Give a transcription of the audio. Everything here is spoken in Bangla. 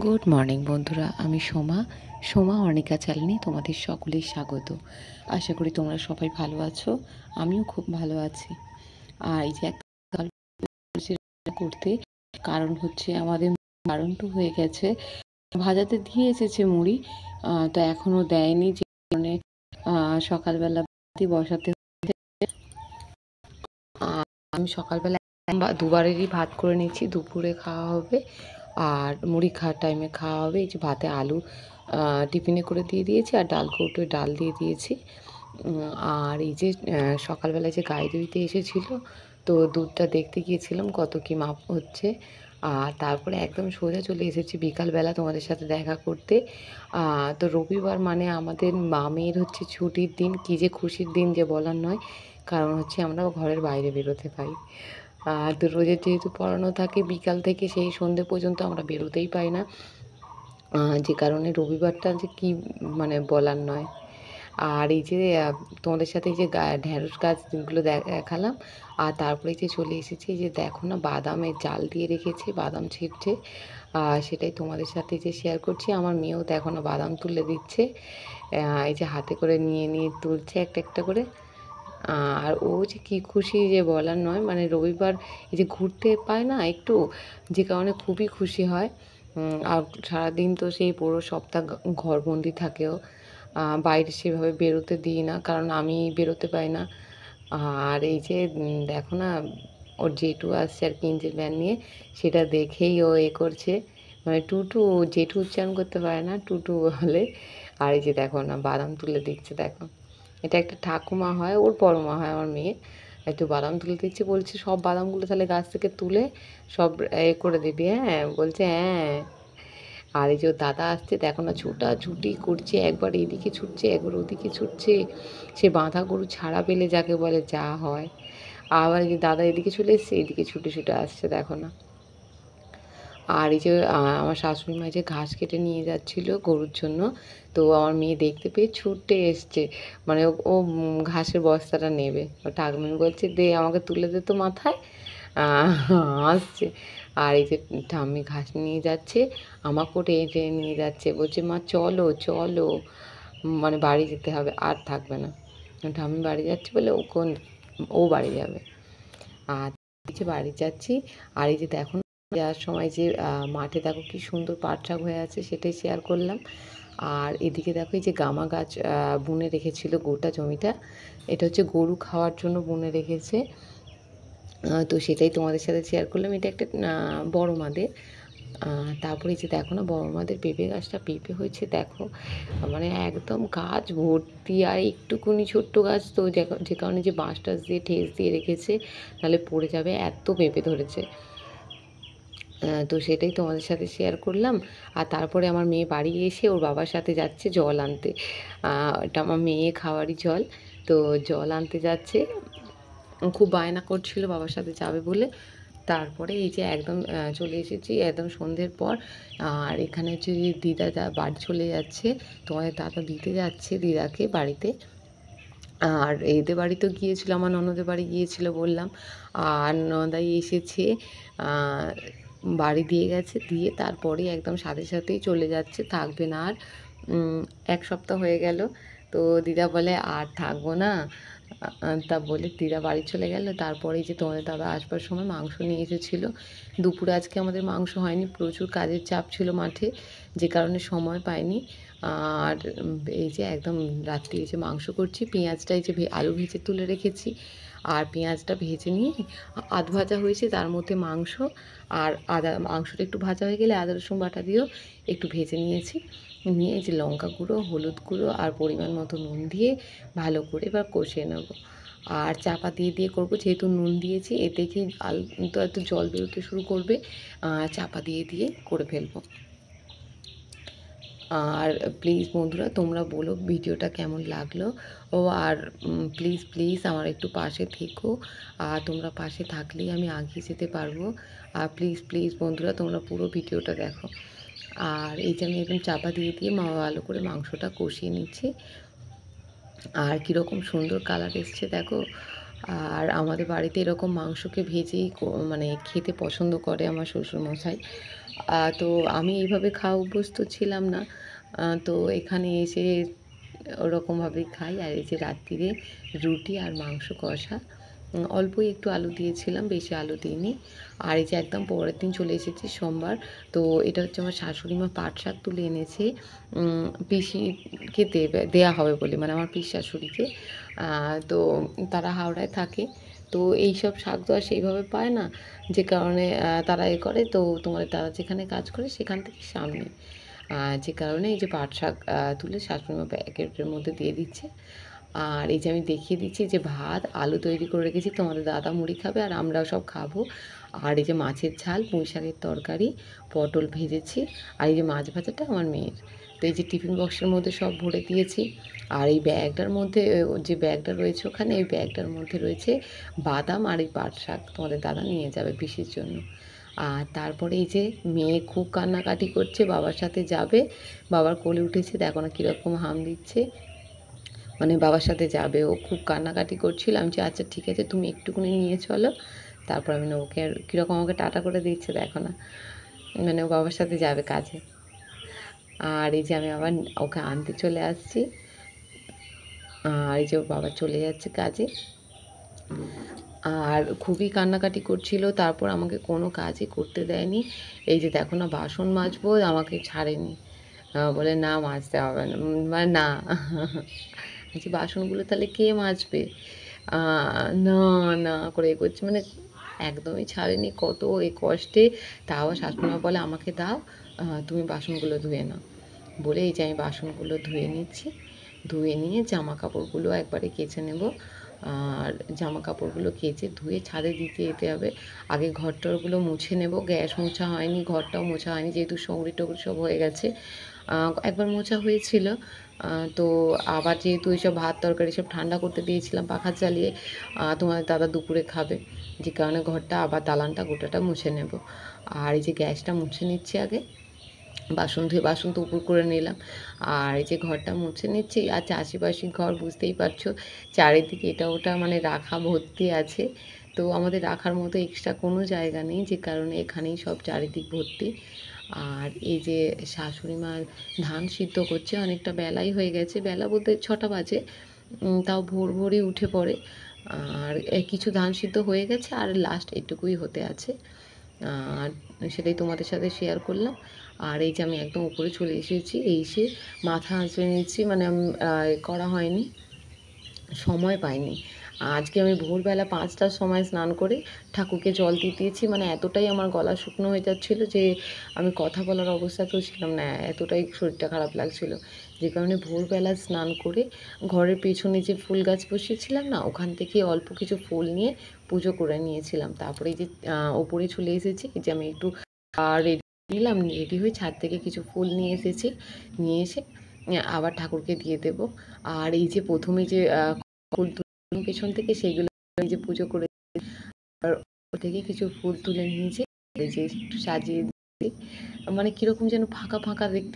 গুড মর্নিং বন্ধুরা, আমি সোমা অর্ণিকা চ্যানেলে তোমাদের সকলের স্বাগত। আশা করি তোমরা সবাই ভালো আছো, আমিও খুব ভালো আছি। আর এই যে একটা করতে কারণ হচ্ছে আমাদের কারেন্ট হয়ে গেছে, ভাজাতে দিয়ে এসেছে মুড়ি, তো এখনও দেয়নি, যে কারণে সকালবেলা বসাতে। আমি সকালবেলা দুবারেরই ভাত করে নিচ্ছি, দুপুরে খাওয়া হবে আর মুড়ি খাওয়ার টাইমে খাওয়া হবে। এই যে ভাতে আলু টিফিনে করে দিয়ে দিয়েছি আর ডাল কৌটোয় ডাল দিয়ে দিয়েছি। আর এই যে সকালবেলায় যে গাই দুইতে এসেছিলো, তো দুধটা দেখতে গিয়েছিলাম কত কি মাপ হচ্ছে। আর তারপরে একদম সোজা চলে এসেছি বিকালবেলা তোমাদের সাথে দেখা করতে। তো রবিবার মানে আমাদের মামের হচ্ছে ছুটির দিন, কী যে খুশির দিন যে বলার নয়। কারণ হচ্ছে আমরাও ঘরের বাইরে বেরোতে পাই। তো রোজের যেহেতু পড়ানো থাকে বিকাল থেকে সেই সন্ধে পর্যন্ত আমরা বেরোতেই পাই না, যে কারণে রবিবারটা যে কী মানে বলার নয়। আর এই যে তোমাদের সাথে এই যে ঢ্যাঁড়স গাছগুলো দেখালাম, আর তারপরে যে চলে এসেছি, যে দেখো না বাদামের জাল দিয়ে রেখেছে, বাদাম ছিটছে, সেটাই তোমাদের সাথে যে শেয়ার করছি। আমার মেয়েও দেখো না বাদাম তুলে দিচ্ছে, এই যে হাতে করে নিয়ে নিয়ে তুলছে একটা একটা করে। আর ও যে কী খুশি যে বলার নয়, মানে রবিবার এই যে ঘুরতে পায় না একটু, যে কারণে খুবই খুশি হয়। আর সারাদিন তো সেই পুরো সপ্তাহ ঘরবন্দি থাকেও, বাইরে সেভাবে বেরোতে দিই না, কারণ আমি বেরোতে পাই না। আর এই যে দেখো না ওর জেঠু আসছে আর কি ইঞ্জিন ভ্যান নিয়ে, সেটা দেখেই ও করছে, মানে টুটু, জেঠু উচ্চারণ করতে পারে না, টুটু বলে। আর এই যে দেখো না বাদাম তুলে দিচ্ছে, দেখো এটা একটা ঠাকুমা হয়, ওর বড় মা হয় আমার মেয়ে। একটু বাদাম তুলে দিচ্ছে, বলছে সব বাদামগুলো তাহলে গাছ থেকে তুলে সব করে দিবি, হ্যাঁ বলছে হ্যাঁ। আর এই যে দাদা আসছে, দেখো না ছুটাছুটি করছে, একবার এদিকে ছুটছে একবার ওদিকে ছুটছে, সে বাঁধা গরু ছাড়া পেলে যাকে বলে যা হয়। আবার এই যে দাদা এদিকে চলে এসছে, এদিকে ছুটে ছুটে আসছে, দেখো না। আর এই যে আমার শাশুড়ি মা যে ঘাস কেটে নিয়ে যাচ্ছিলো গরুর জন্য, তো আমার মেয়ে দেখতে পেয়ে ছুটে এসছে, মানে ও ঘাসের বস্তাটা নেবে। ও ঠাকুমা বলছে দে আমাকে তুলে দে তো মাথায়, হাসছে। আর এই যে ঠাম্মি ঘাস নিয়ে যাচ্ছে, আমাকেও টেনে টেনে নিয়ে যাচ্ছে, বলছে মা চলো চলো, মানে বাড়ি যেতে হবে, আর থাকবে না। ঠাম্মি বাড়ি যাচ্ছে বলে ও বাড়ি যাবে। আর এই যে বাড়ি যাচ্ছি, আর এই যে দেখো যাওয়ার সময় যে মাঠে দেখো কি সুন্দর পাট শাক হয়ে আছে, সেটাই শেয়ার করলাম। আর এদিকে দেখো এই যে গামা গাছ বুনে রেখেছিল গোটা জমিটা, এটা হচ্ছে গরু খাওয়ার জন্য বুনে রেখেছে, তো সেটাই তোমাদের সাথে শেয়ার করলাম। এটা একটা বড় মাদের। তারপরে যে দেখো না বড় মাদের পেঁপে গাছটা পেঁপে হয়েছে, দেখো মানে একদম গাছ ভর্তি। আর একটুকুনি ছোট্ট গাছ তো, যে কারণে যে বাঁশ টাছ দিয়ে ঠেস দিয়ে রেখেছে, নাহলে পড়ে যাবে, এত পেঁপে ধরেছে। তো সেটাই তোমাদের সাথে শেয়ার করলাম। আর তারপরে আমার মেয়ে বাড়ি এসে ওর বাবার সাথে যাচ্ছে জল আনতে, এটা আমার মেয়ে খাওয়ারই জল, তো জল আনতে যাচ্ছে, খুব বায়না করছিল বাবার সাথে যাবে বলে। তারপরে এই যে একদম চলে এসেছি একদম সন্ধ্যের পর। আর এখানে হচ্ছে যে দিদা বাড়ি চলে যাচ্ছে, তোমাদের দাদা দিতে যাচ্ছে দিদাকে বাড়িতে। আর এদের বাড়ি তো গিয়েছিলো, আমার ননদের বাড়ি গিয়েছিলো বললাম, আর ননদাই এসেছে, বাড়ি দিয়ে গেছে, দিয়ে তারপরে একদম সাথে সাথেই চলে যাচ্ছে, থাকবে না আর। 1 সপ্তাহ হয়ে গেল, তো দিদা বলে আর থাকবো না, তা বলে দিদা বাড়ি চলে গেল। তারপরে যে তোমাদের দাদা আসবার সময় মাংস নিয়ে এসেছিলো। দুপুরে আজকে আমাদের মাংস হয়নি, প্রচুর কাজের চাপ ছিল মাঠে, যে কারণে সময় পাইনি। আর এই যে একদম রাত্রি এই যে মাংস করছি, পেঁয়াজটা এই যে আলু ভেজে তুলে রেখেছি, আর পেঁয়াজটা ভেজে নিয়ে আধ ভাজা হয়েছে, তার মধ্যে মাংস আর মাংসটা একটু ভাজা হয়ে গেলে আদা রসুন বাটা দিয়েও একটু ভেজে নিয়েছি, নিয়ে এই যে লঙ্কা গুঁড়ো, হলুদ গুঁড়ো আর পরিমাণ মতো নুন দিয়ে ভালো করে এবার কষিয়ে নেব। আর চাপা দিয়ে দিয়ে করবো, যেহেতু নুন দিয়েছি, এতে কি আলু তো একটু জল বেরোতে শুরু করবে, চাপা দিয়ে দিয়ে করে ফেলবো। আর প্লিজ বন্ধুরা তোমরা বলো ভিডিওটা কেমন লাগলো, আর প্লিজ প্লিজ আমার একটু পাশে থেকো, আর তোমরা পাশে থাকলেই আমি এগিয়ে যেতে পারবো। আর প্লিজ প্লিজ বন্ধুরা তোমরা পুরো ভিডিওটা দেখো। আর এই যে আমি একদম চাপা দিয়ে দিয়ে ভালো করে মাংসটা কষিয়ে নিচ্ছি, আর কীরকম সুন্দর কালার এসছে দেখো, আর আমাদের বাড়িতে এরকম মাংসকে ভেজেই মানে খেতে পছন্দ করে আমার শ্বশুরমশাই। তো আমি এইভাবে খাওয়া অভ্যস্ত ছিলাম না। তো এখানে এসে ওরকমভাবেই খাই। আর এই যে রাত্তিরে রুটি আর মাংস কষা, অল্পই একটু আলু দিয়েছিলাম, বেশি আলু দিইনি। আর এই যে একদম পরের দিন চলে এসেছি সোমবার। তো এটা হচ্ছে আমার শাশুড়ি মা পাট শাক তুলে এনেছে পিসিকে দেয়া হবে বলে, মানে আমার পিস শাশুড়িকে। তো তারা হাওড়ায় থাকে। তো এইসব শাক তো আর সেইভাবে পায় না, যে কারণে তারা করে। তো তোমাদের দাদা যেখানে কাজ করে সেখান থেকে সামনে, যে কারণে এই যে পাট শাক তুলে শাশুড়ি মা প্যাকেটের মধ্যে দিয়ে দিচ্ছে। আর এই যে আমি দেখিয়ে দিচ্ছি যে ভাত আলু তৈরি করে রেখেছি, তোমাদের দাদা মুড়ি খাবে আর আমরাও সব খাবো। আর এই যে মাছের ঝাল, পুঁই শাকের তরকারি, পটল ভেজেছি। আর এই যে মাছ ভাজাটা আমার মেয়ের। তো এই যে টিফিন বক্সের মধ্যে সব ভরে দিয়েছি। আর এই ব্যাগটার মধ্যে যে ব্যাগটা রয়েছে ওখানে, ওই ব্যাগটার মধ্যে রয়েছে বাদাম আর এই পাট শাক, তোমাদের দাদা নিয়ে যাবে পিসির জন্য। আর তারপরে এই যে মেয়ে খুব কান্নাকাটি করছে, বাবার সাথে যাবে, বাবার কোলে উঠেছে, দেখো না কীরকম হাম দিচ্ছে, মানে বাবার সাথে যাবে। ও খুব কান্নাকাটি করছিল। আমি বলছি আচ্ছা ঠিক আছে, তুমি একটুখানি নিয়ে চলো, তারপর আমি না ওকে। আর কীরকম আমাকে টাটা করে দিচ্ছে দেখো না, মানে ও বাবার সাথে যাবে কাজে। আর এই যে আমি আবার ওকে আনতে চলে আসছি। আর এই যে ওর বাবা চলে যাচ্ছে কাজে। আর খুবই কান্নাকাটি করছিল, তারপর আমাকে কোনো কাজই করতে দেয়নি। এই যে দেখো না বাসন মাজবো, আমাকে ছাড়েনি, বলে না মাজতে হবে না, মানে না। বলছি বাসনগুলো তাহলে কে মাজবে? না না করে করছে, মানে একদমই ছাড়েনি। কত এই কষ্টে, তাও শাশুড়িমা বলে আমাকে দাও, তুমি বাসনগুলো ধুয়ে নাও বলে। এই যে আমি বাসনগুলো ধুয়ে নিচ্ছি। ধুয়ে নিয়ে জামা কাপড়গুলো একবারে কেচে নেব। আর জামা কাপড়গুলো কেচে ধুয়ে ছাদে দিতে যেতে হবে। আগে ঘরটরগুলো মুছে নেব, গ্যাস মোছা হয়নি, ঘরটাও মোছা হয়নি, যেহেতু সঙ্গড়ি টগড়ি সব হয়ে গেছে। একবার মোছা হয়েছিল, তো আবার যেহেতু এইসব ভাত তরকারি সব ঠান্ডা করতে দিয়েছিলাম পাখা চালিয়ে, তোমাদের দাদা দুপুরে খাবে, যে কারণে ঘরটা আবার দালানটা গোটাটা মুছে নেব। আর এই যে গ্যাসটা মুছে নিচ্ছি আগে, বাসন ধুয়ে বাসন তো উপর করে নিলাম। আর এই যে ঘরটা মুছে নিচ্ছি। আচ্ছা, আশেপাশে ঘর বুঝতেই পারছো, চারিদিকে এটা ওটা মানে রাখা ভর্তি আছে। তো আমাদের রাখার মতো এক্সট্রা কোনো জায়গা নেই, যে কারণে এখানেই সব চারিদিক ভর্তি। আর এই যে শাশুড়ি মা ধান সিদ্ধ করছে, অনেকটা বেলাই হয়ে গেছে, বেলা বলতে 6টা বাজে, তাও ভোর ভোরই উঠে পড়ে। আর কিছু ধান সিদ্ধ হয়ে গেছে, আর লাস্ট এটুকুই হতে আছে। আর সেটাই তোমাদের সাথে শেয়ার করলাম। আর এই যে আমি একদম উপরে চলে এসেছি, এসে মাথা আঁচড়ে নিচ্ছি, মানে করা হয়নি, সময় পাইনি। আজকে আমি ভোরবেলা 5টার সময় স্নান করে ঠাকুরকে জল দিয়েছি, মানে এতটাই আমার গলা শুকনো হয়ে যাচ্ছিলো যে আমি কথা বলার অবস্থাতেও ছিলাম না, এতটাই শরীরটা খারাপ লাগছিল। যে কারণে ভোরবেলা স্নান করে ঘরের পেছনে যে ফুল গাছ বসিয়েছিলাম না, ওখান থেকে অল্প কিছু ফুল নিয়ে পুজো করে নিয়েছিলাম। তারপরে এই যে ওপরে চলে এসেছি, এই যে আমি একটু রেডি নিলাম, রেডি হয়ে ছাদ থেকে কিছু ফুল নিয়ে এসেছি, নিয়ে এসে আবার ঠাকুরকে দিয়ে দেব। আর এই যে প্রথমে যে ফুল তুলে পেছন থেকে, সেইগুলো এই যে পুজো করে, আর ওর থেকে কিছু ফুল তুলে নিয়েছি, এই যে একটু সাজিয়ে দিই, মানে কীরকম যেন ফাঁকা ফাঁকা দেখতে